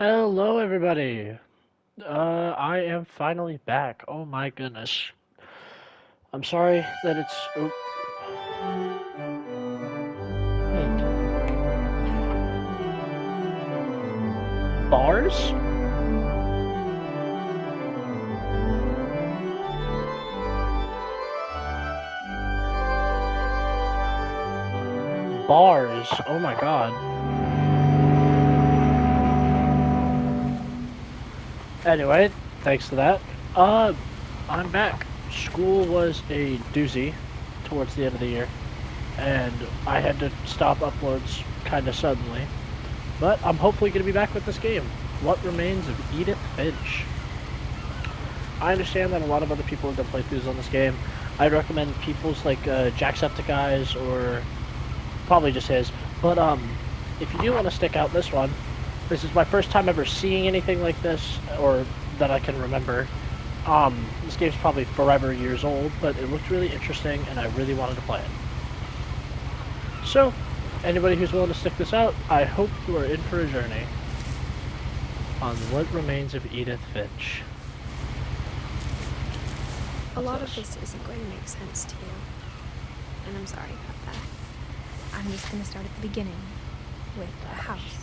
Hello, everybody. I am finally back. Oh my goodness. I'm sorry that it's. Hmm. Bars? Bars. Oh my god. Anyway, thanks to that. I'm back. School was a doozy towards the end of the year, and I had to stop uploads kind of suddenly. But I'm hopefully going to be back with this game. What Remains of Edith Finch? I understand that a lot of other people have done playthroughs on this game. I'd recommend people's like Jacksepticeye's or probably just his. But if you do want to stick out this one, this is my first time ever seeing anything like this, or that I can remember. This game's probably forever years old, but it looked really interesting, and I really wanted to play it. So, anybody who's willing to stick this out, I hope you are in for a journey on What Remains of Edith Finch. A lot of this isn't going to make sense to you, and I'm sorry about that. I'm just going to start at the beginning, with a house.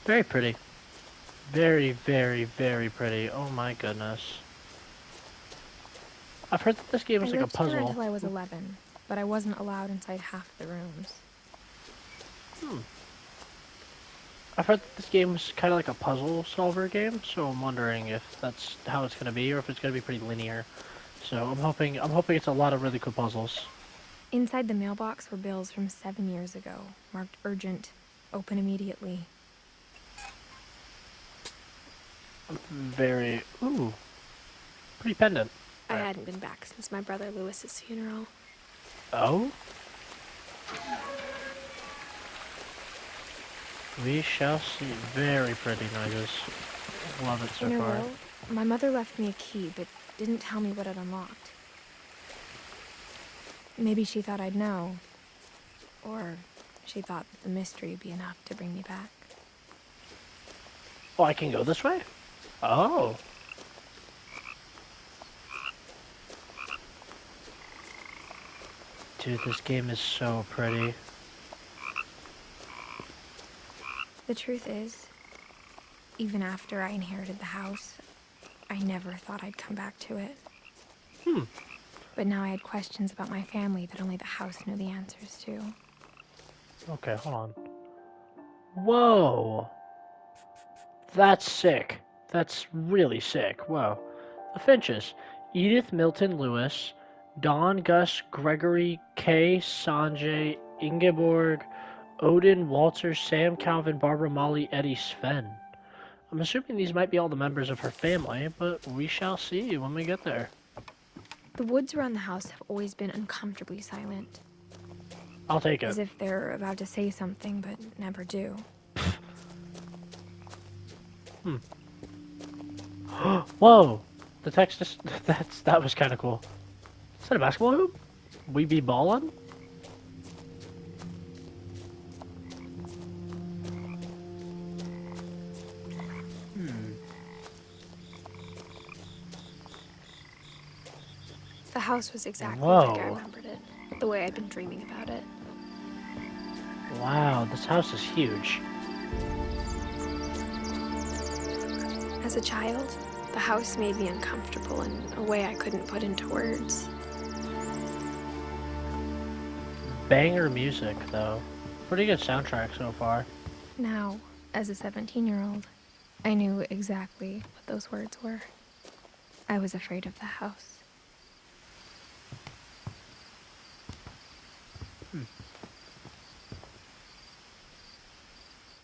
Very pretty. Very, very, very pretty. Oh my goodness. I've heard that this game I is like a lived here puzzle. until I was 11, but I wasn't allowed inside half the rooms. Hmm. I've heard that this game is kind of like a puzzle solver game, so I'm wondering if that's how it's going to be, or if it's going to be pretty linear. So I'm hoping it's a lot of really cool puzzles. Inside the mailbox were bills from 7 years ago, marked urgent, open immediately. Very, ooh, pretty pendant. I hadn't been back since my brother Lewis's funeral. Oh? We shall see. Very pretty noises. Love it so In her far. will, my mother left me a key, but didn't tell me what it unlocked. Maybe she thought I'd know, or she thought that the mystery would be enough to bring me back. Oh, I can go this way? Oh. Dude, this game is so pretty. The truth is, even after I inherited the house, I never thought I'd come back to it. But now I had questions about my family that only the house knew the answers to. Okay, hold on. Whoa! That's sick. That's really sick. Whoa. The Finches. Edith Milton Lewis, Don Gus Gregory, Kay Sanjay, Ingeborg, Odin Walter, Sam Calvin, Barbara Molly, Eddie Sven. I'm assuming these might be all the members of her family, but we shall see when we get there. The woods around the house have always been uncomfortably silent, I'll take it. as if they're about to say something but never do. Whoa! The text just that was kind of cool. Is that a basketball hoop? We be ballin'? The house was exactly like I Whoa! remembered it, the way I'd been dreaming about it. Wow, this house is huge. As a child, the house made me uncomfortable in a way I couldn't put into words. Banger music, though. Pretty good soundtrack so far. Now, as a 17-year-old, I knew exactly what those words were. I was afraid of the house.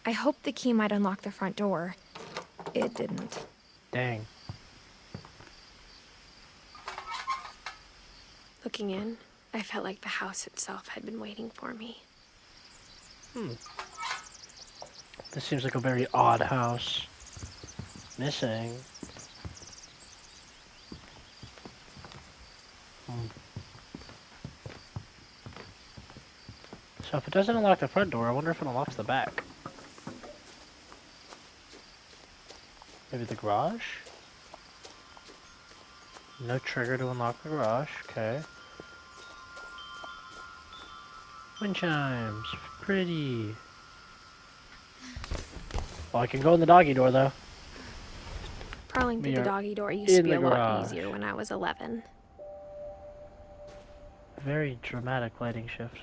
I hoped the key might unlock the front door. It didn't. Dang. Looking in, I felt like the house itself had been waiting for me. This seems like a very odd house. Missing. So if it doesn't unlock the front door, I wonder if it unlocks the back. Maybe the garage? No trigger to unlock the garage, okay. Wind chimes, pretty. Well, I can go in the doggy door though. Crawling through We the are doggy door used to in be the a lot garage. easier when I was 11. Very dramatic lighting shift.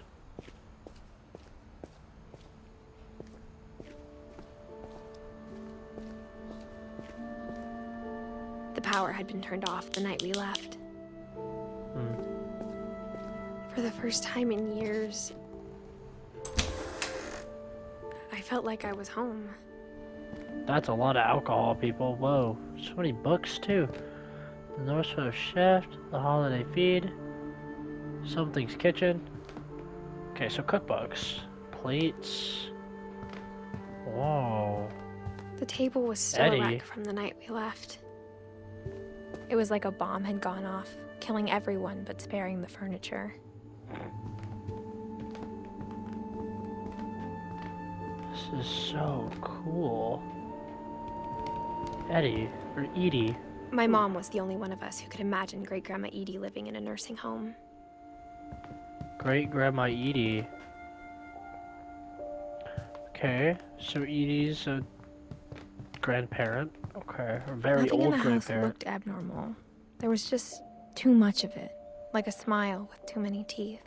The power had been turned off the night we left. For the first time in years, I felt like I was home. That's a lot of alcohol, people. Whoa. So many books, too. The North Slope Chef, The Holiday Feed, Something's Kitchen. Okay, so cookbooks. Plates. Whoa. The table was still Eddie. a wreck from the night we left. It was like a bomb had gone off, killing everyone but sparing the furniture. This is so cool. Eddie, or Edie. My mom was the only one of us who could imagine Great-Grandma Edie living in a nursing home. Great-Grandma Edie. Okay, so Edie's a grandparent. Okay, a very Nothing in old the house grandparent. looked abnormal. There was just too much of it, like a smile with too many teeth.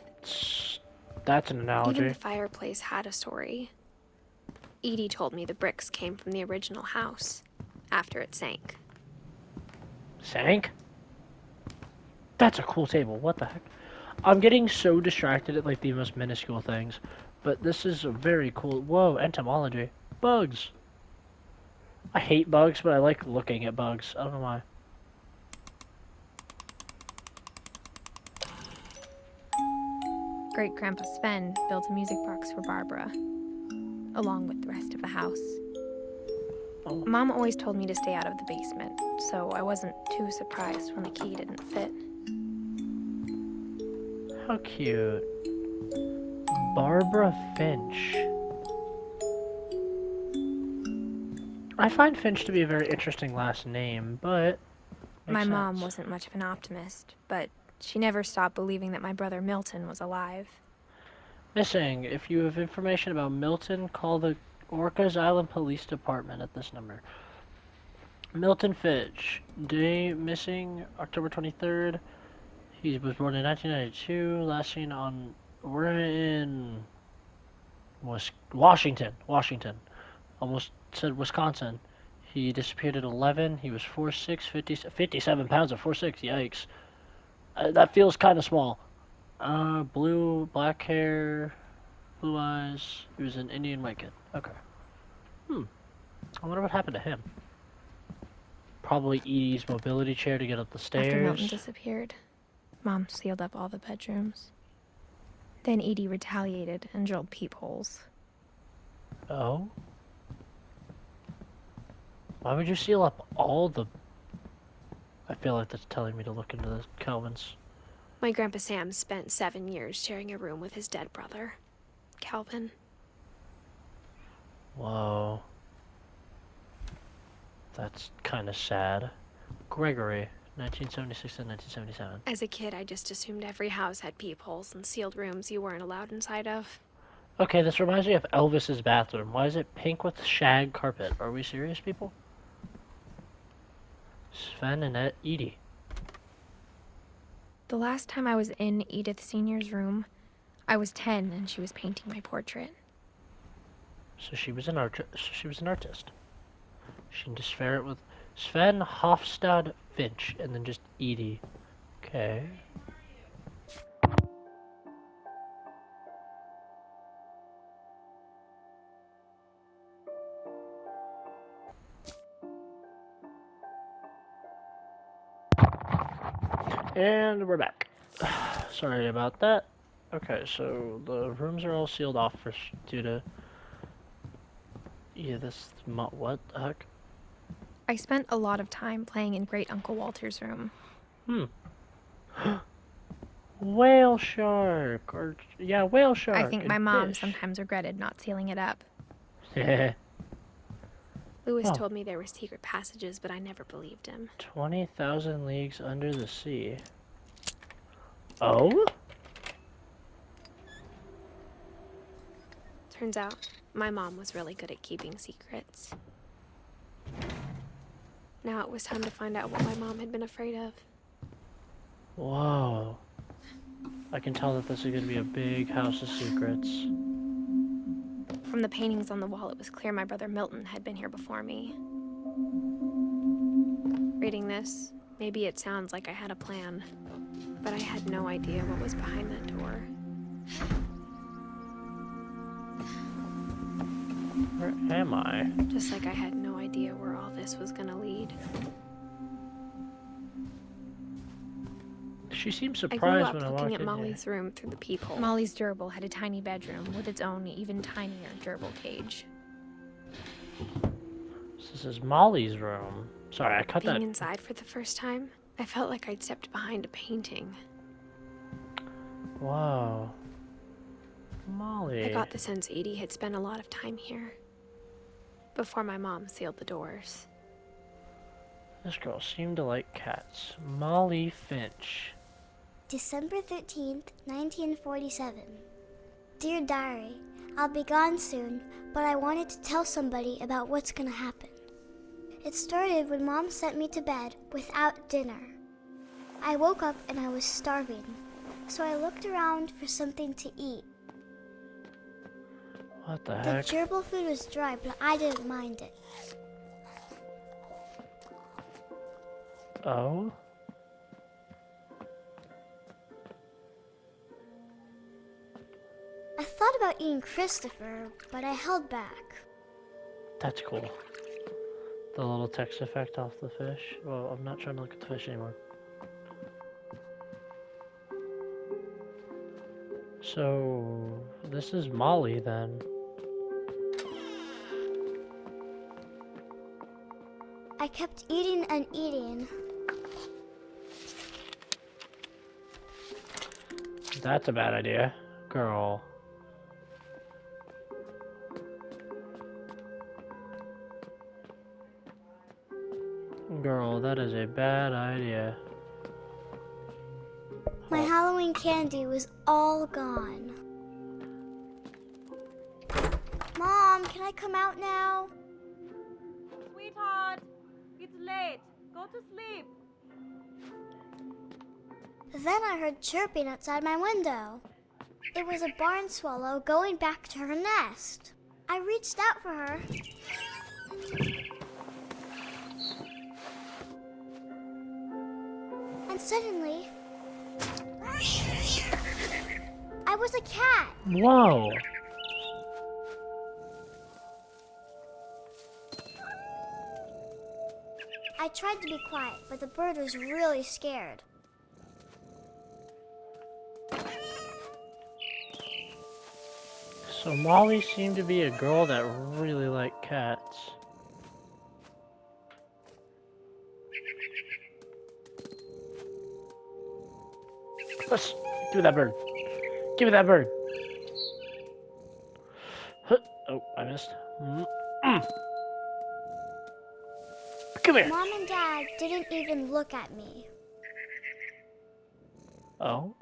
That's an analogy. Even the fireplace had a story. Edie told me the bricks came from the original house, after it sank. Sank? That's a cool table. What the heck? I'm getting so distracted at like the most minuscule things, but this is a very cool. Whoa, entomology. Bugs. I hate bugs, but I like looking at bugs. I don't know why. Great-Grandpa Sven built a music box for Barbara, along with the rest of the house. Oh. Mom always told me to stay out of the basement, so I wasn't too surprised when the key didn't fit. How cute. Barbara Finch. I find Finch to be a very interesting last name, but My mom sense. wasn't much of an optimist, but she never stopped believing that my brother Milton was alive. Missing. If you have information about Milton, call the Orcas Island Police Department at this number. Milton Finch. Day missing, October 23rd. He was born in 1992. Last seen on... We're in... Washington. Almost said Wisconsin. He disappeared at 11. He was 4'6", 57 pounds at 4'6". Yikes. That feels kind of small. Black hair, blue eyes. He was an Indian white kid. Okay. I wonder what happened to him. Probably Edie's mobility chair to get up the stairs. After Milton disappeared, Mom sealed up all the bedrooms. Then Edie retaliated and drilled peepholes. Oh? Why would you seal up all the... I feel like that's telling me to look into the Calvins. My Grandpa Sam spent 7 years sharing a room with his dead brother, Calvin. Whoa. That's kind of sad. Gregory, 1976 to 1977. As a kid, I just assumed every house had peepholes and sealed rooms you weren't allowed inside of. Okay, this reminds me of Elvis's bathroom. Why is it pink with shag carpet? Are we serious, people? Sven and Edie. The last time I was in Edith Sr.'s room, I was 10 and she was painting my portrait. So she was an artist. She can just spare it with Sven Hofstad Finch and then just Edie. Okay. And we're back. Sorry about that. Okay, so the rooms are all sealed off due to... Yeah, what the heck? I spent a lot of time playing in Great Uncle Walter's room. Whale shark, or yeah, whale shark. I think and my mom fish. sometimes regretted not sealing it up. Lewis Oh. told me there were secret passages, but I never believed him. 20,000 leagues under the sea. Oh? Turns out, my mom was really good at keeping secrets. Now it was time to find out what my mom had been afraid of. Whoa. I can tell that this is going to be a big house of secrets. From the paintings on the wall, it was clear my brother Milton had been here before me. Reading this, maybe it sounds like I had a plan, but I had no idea what was behind that door. Where am I? Just like I had no idea where all this was gonna lead. She seemed I grew surprised up when I looking walked at in Molly's room through the peephole. Molly's gerbil had a tiny bedroom with its own even tinier gerbil cage. here. This is Molly's room. Sorry, I cut Being that. inside for the first time, I felt like I'd stepped behind a painting. Whoa. Molly. I got the sense Edie had spent a lot of time here. Before my mom sealed the doors. This girl seemed to like cats. Molly Finch. December 13th, 1947. Dear Diary, I'll be gone soon, but I wanted to tell somebody about what's gonna happen. It started when Mom sent me to bed without dinner. I woke up and I was starving, so I looked around for something to eat. What the The heck? gerbil food was dry, but I didn't mind it. Oh? I thought about eating Christopher, but I held back. That's cool. The little text effect off the fish. Well, I'm not trying to look at the fish anymore. So, this is Molly then. I kept eating and eating. That's a bad idea. Girl. Girl, that is a bad idea. My Halloween candy was all gone. Mom, can I come out now? Sweetheart, it's late. Go to sleep. Then I heard chirping outside my window. It was a barn swallow going back to her nest. I reached out for her. And suddenly, I was a cat. Whoa! I tried to be quiet, but the bird was really scared. So Molly seemed to be a girl that really liked cats. Let's give me that bird. Give me that bird. Huh. Oh, I missed. Come here. Mom and Dad didn't even look at me. Oh.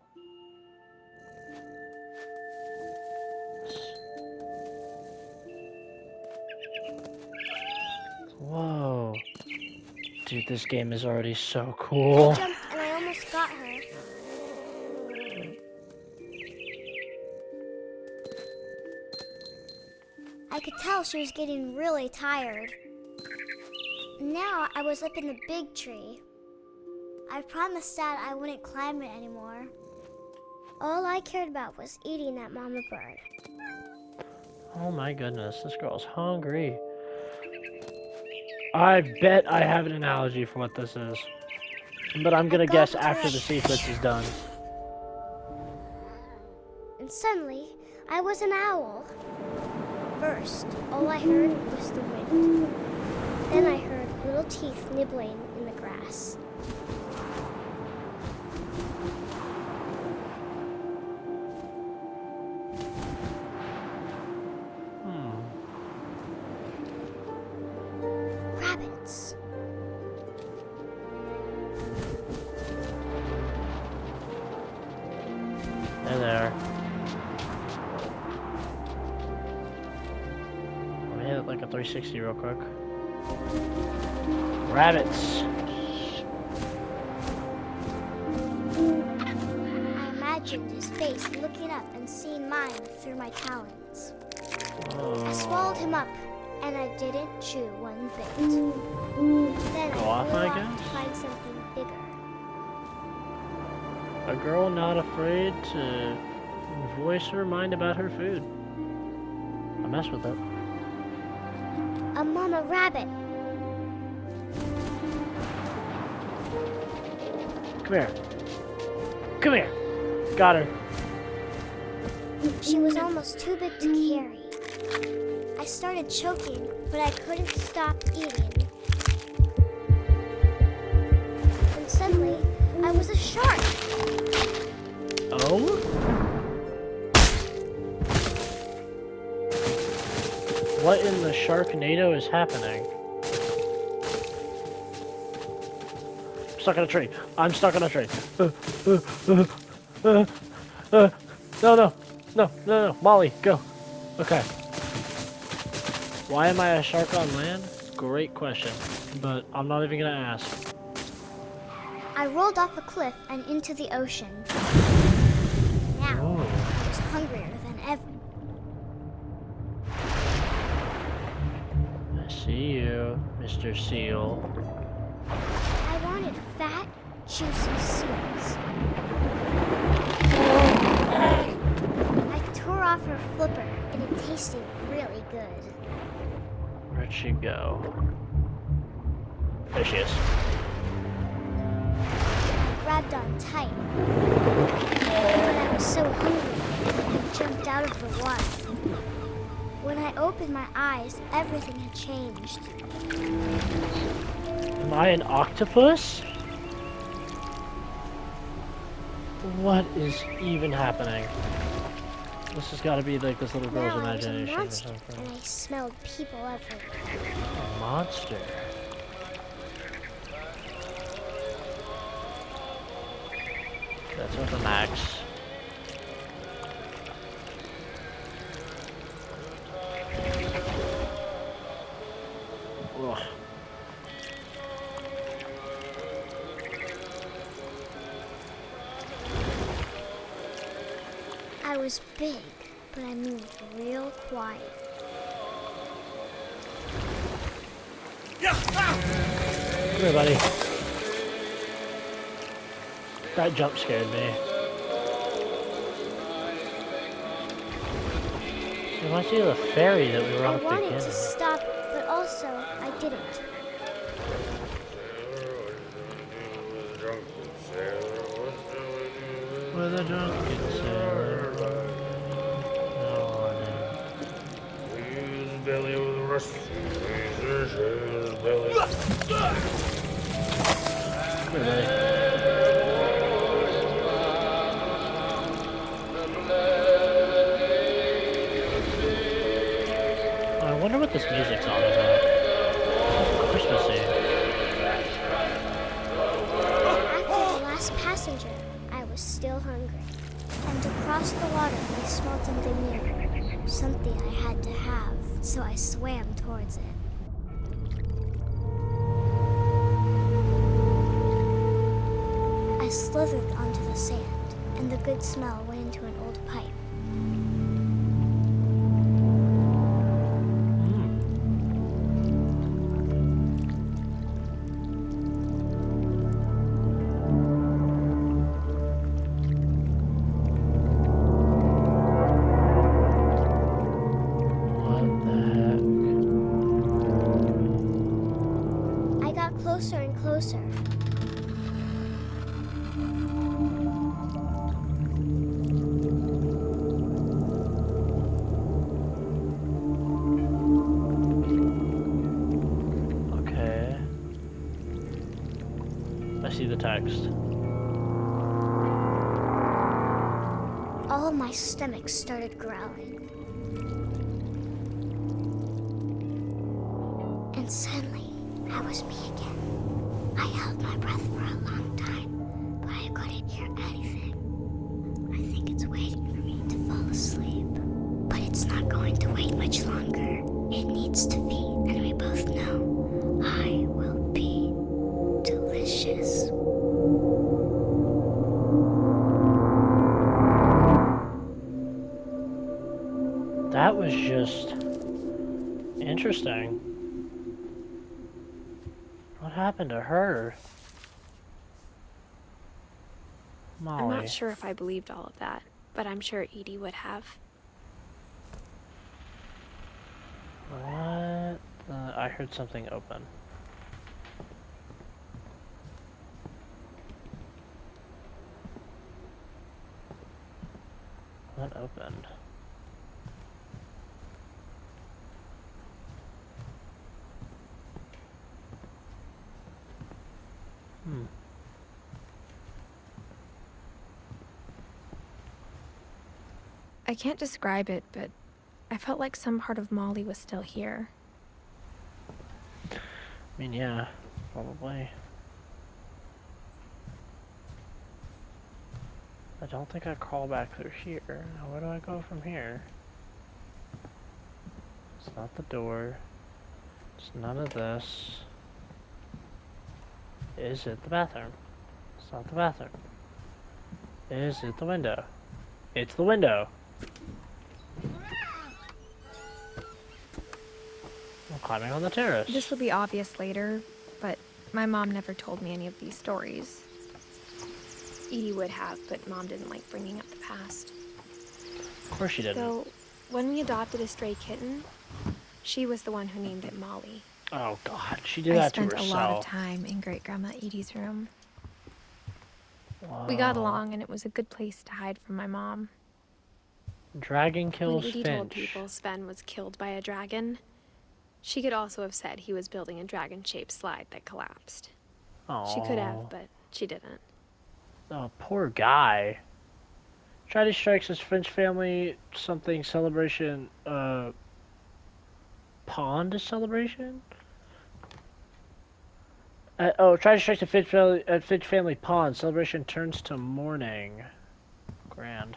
Whoa. Dude, this game is already so cool. I jumped and I almost got her. I could tell she was getting really tired. Now I was up in the big tree. I promised Dad I wouldn't climb it anymore. All I cared about was eating that mama bird. Oh my goodness, this girl's hungry. I bet I have an analogy for what this is. But I'm gonna guess after the sequence is done. And suddenly, I was an owl. First, all I heard was the wind. Then I heard little teeth nibbling in the grass. rabbits. They're there. Let me hit it like a 360 real quick. Rabbits! I imagined his face looking up and seeing mine through my talons. I swallowed him up, and I didn't chew one bit. Then Go off, flew I off guess? to find something bigger. A girl not afraid to voice her mind about her food. I mess with it. A mama rabbit. Come here. Come here. Got her. She was almost too big to carry. I started choking, but I couldn't stop eating. And suddenly, I was a shark. Oh? What in the Sharknado is happening? I'm stuck on a tree. I'm stuck on a tree. No. Molly, go. Okay. Why am I a shark on land? Great question, but I'm not even gonna ask. I rolled off a cliff and into the ocean. Now, Oh. I was hungrier than ever. I see you, Mr. Seal. I wanted fat, juicy seals. I tore off her flipper, and it tasted really good. Where'd she go? There she is. I grabbed on tight. But I was so hungry, I jumped out of the water. When I opened my eyes, everything had changed. Am I an octopus? What is even happening? This has got to be like this little girl's Now I was a imagination or monster, something. and I smelled people everywhere. A monster. That's with the max. Ugh. I was big, but I moved real quiet. Come here, buddy. That jump scared me. It reminds me of the ferry that we were on I at the wanted beginning. to stop, but also I didn't. With a drunken sailor. No, His belly was rusty, his belly. Come here, buddy. I wonder what this music's on about. It's Christmassy. After the last passenger, I was still hungry. And across the water, I smelled something new. Something I had to have, so I swam towards it. I slithered onto the sand, and the good smell went into an old pipe. What the heck? I got closer and closer. Okay. I see the text. All my stomach started growling. And suddenly, That was me again. I held my breath for a long time, but I couldn't hear anything. I think it's waiting for me to fall asleep. But it's not going to wait much longer. It needs to be, and we both know I will be delicious. That was just interesting. What happened to her? Molly. I'm not sure if I believed all of that, but I'm sure Edie would have. What? I heard something open. What opened? I can't describe it, but I felt like some part of Molly was still here. I mean, yeah, probably. I don't think I crawl back through here. Now, where do I go from here? It's not the door. It's none of this. Is it the bathroom? It's not the bathroom. Is it the window? It's the window. I'm climbing on the terrace. This will be obvious later, but my mom never told me any of these stories. Edie would have, but Mom didn't like bringing up the past. Of course she didn't. So, when we adopted a stray kitten, she was the one who named it Molly. Oh God, she did I that to spent herself. a lot of time in Great Grandma Edie's room. Wow. We got along, and it was a good place to hide from my mom. Dragon kills When Edie Finch. told people Sven was killed by a dragon, she could also have said he was building a dragon-shaped slide that collapsed. She could have, but she didn't. Oh, poor guy. Tragedy strikes his Finch family something celebration, pond celebration? Tragedy strikes at Finch family pond. Celebration turns to mourning. Grand.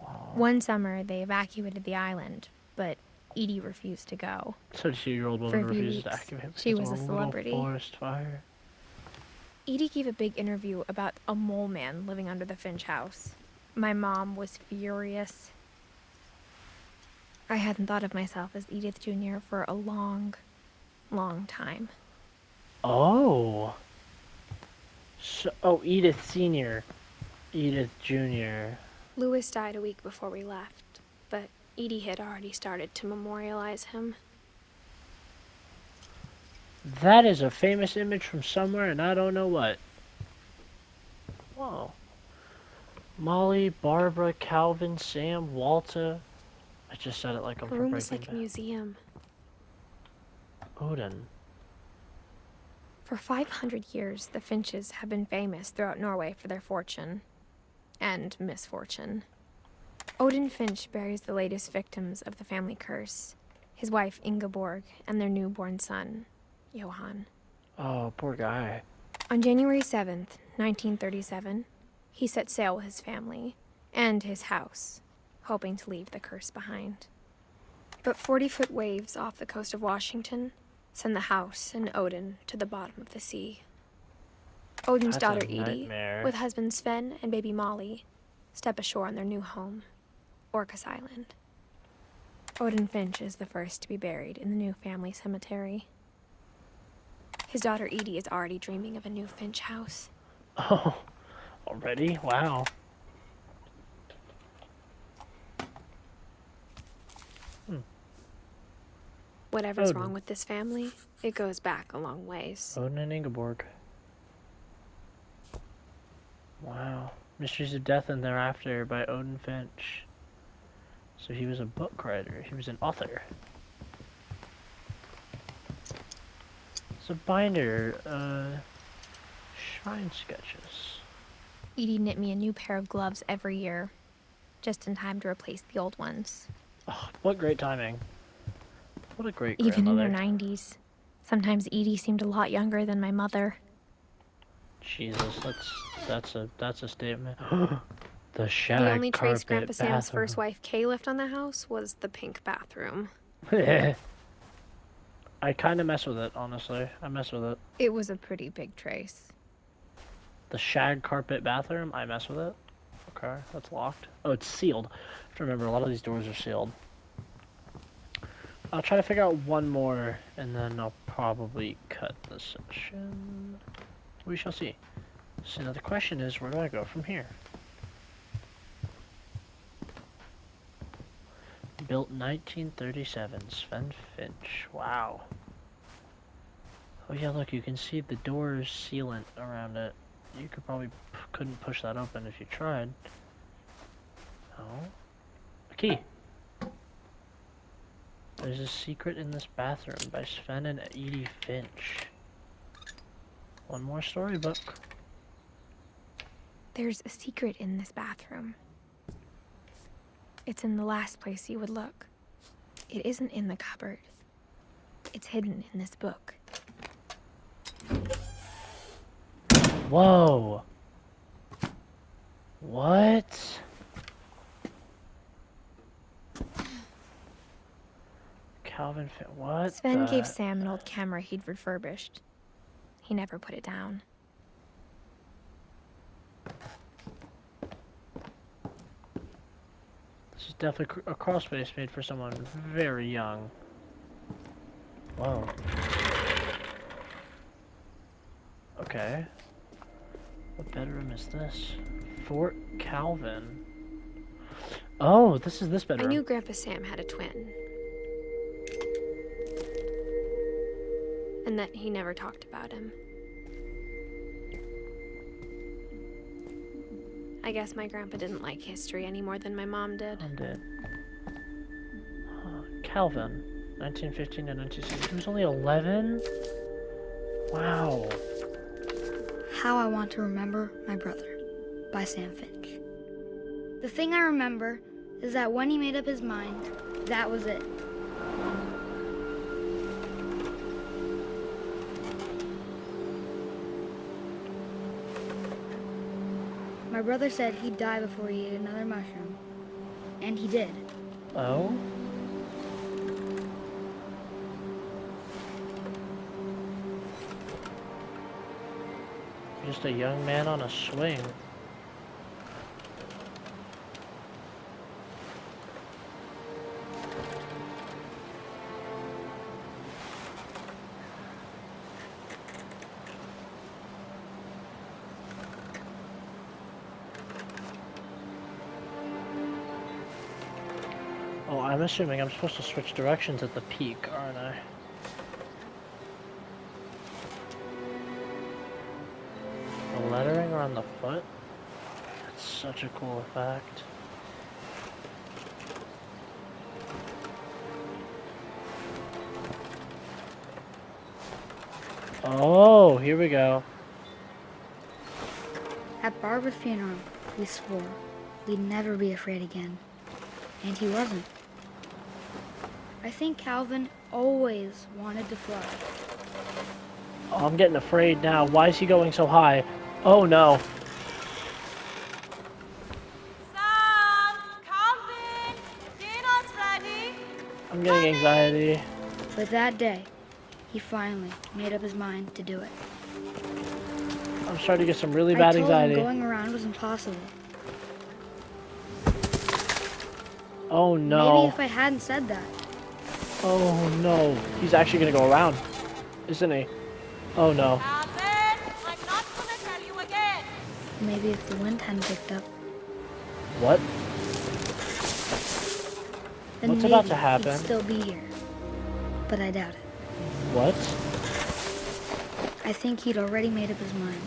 Wow. One summer, they evacuated the island, but Edie refused to go. 32-year-old For a woman few refuses to weeks, activate she because was of a little celebrity. forest fire. Edie gave a big interview about a mole man living under the Finch house. My mom was furious. I hadn't thought of myself as Edith Jr. for a long, long time. Oh. Edith Sr. Edith Jr. Louis died a week before we left, but Edie had already started to memorialize him. That is a famous image from somewhere, and I don't know what. Whoa. Molly, Barbara, Calvin, Sam, Walter. I just said it like I'm Her from room was Breaking like a museum. Bad. Odin. For 500 years, the Finches have been famous throughout Norway for their fortune and misfortune. Odin Finch buries the latest victims of the family curse, his wife Ingeborg and their newborn son, Johan. Oh, poor guy. On January 7th, 1937, he set sail with his family and his house, hoping to leave the curse behind. But 40-foot waves off the coast of Washington send the house and Odin to the bottom of the sea. Odin's That's a daughter Edie, nightmare. with husband Sven and baby Molly, step ashore on their new home, Orcas Island. Odin Finch is the first to be buried in the new family cemetery. His daughter Edie is already dreaming of a new Finch house. Oh, already? Wow. Whatever's Odin. wrong with this family, it goes back a long ways. Odin and Ingeborg. Wow. Mysteries of Death and Thereafter by Odin Finch. So he was a book writer. He was an author. It's a binder. Shrine sketches. Edie knit me a new pair of gloves every year, just in time to replace the old ones. Oh, what great timing. What a great Even in grandmother. her 90s, Sometimes Edie seemed a lot younger than my mother. Jesus, that's a statement. The shag The only trace carpet Grandpa Sam's bathroom. first wife Kay left on the house was the pink bathroom. I kind of mess with it, honestly. I mess with it. It was a pretty big trace. The shag carpet bathroom, I mess with it. Okay, that's locked. Oh, it's sealed. I have to remember, a lot of these doors are sealed. I'll try to figure out one more, and then I'll probably cut the session. We shall see. So now the question is, where do I go from here? Built 1937, Sven Finch. Wow. Oh yeah, look, you can see the door's sealant around it. You could probably couldn't push that open if you tried. Oh. A key. There's a secret in this bathroom by Sven and Edie Finch. One more storybook. There's a secret in this bathroom. It's in the last place you would look. It isn't in the cupboard. It's hidden in this book. Whoa. What? Calvin, what? Sven gave Sam an old camera he'd refurbished. He never put it down. This is definitely a crossface made for someone very young. Whoa. Okay. What bedroom is this? Fort Calvin. Oh, this is this bedroom. I knew Grandpa Sam had a twin. And that he never talked about him. I guess my grandpa didn't like history any more than my mom did. Mom did. Calvin, 1915 to 1960. He was only 11? Wow. How I Want to Remember My Brother by Sam Finch. The thing I remember is that when he made up his mind, that was it. My brother said he'd die before he ate another mushroom. And he did. Oh? Just a young man on a swing. Oh, I'm assuming I'm supposed to switch directions at the peak, aren't I? The lettering around the foot? That's such a cool effect. Oh, here we go. At Barbara's funeral, we swore we'd never be afraid again. And he wasn't. I think Calvin always wanted to fly. Oh, I'm getting afraid now. Why is he going so high? Oh no. Sam, Calvin, dinner's ready. I'm getting anxiety. But that day, he finally made up his mind to do it. I'm starting to get some really bad I told anxiety. him going around was impossible. Oh no. Maybe if I hadn't said that. Oh no. He's actually gonna go around, isn't he? Oh no. Calvin, I'm not gonna tell you again. Maybe if the wind hadn't picked up, What? then What's maybe about to happen? he'd still be here. But I doubt it. What? I think he'd already made up his mind.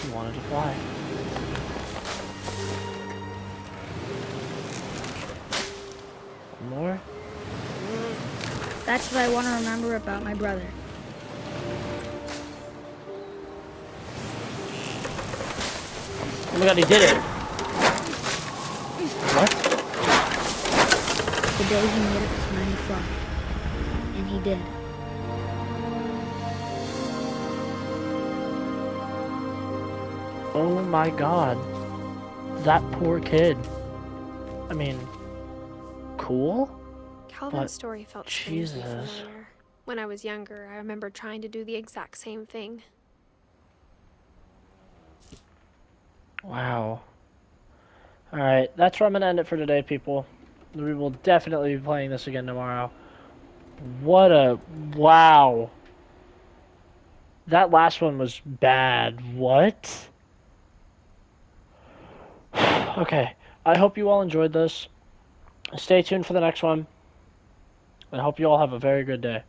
He wanted to fly. One more? That's what I want to remember about my brother. Oh my god, he did it! What? The day he made up his mind to fly. And and he did. Oh my god. That poor kid. I mean, cool? Calvin's But story felt strangely Jesus. familiar. When I was younger, I remember trying to do the exact same thing. Wow. Alright, that's where I'm going to end it for today, people. We will definitely be playing this again tomorrow. What a... Wow. That last one was bad. What? Okay. I hope you all enjoyed this. Stay tuned for the next one. I hope you all have a very good day.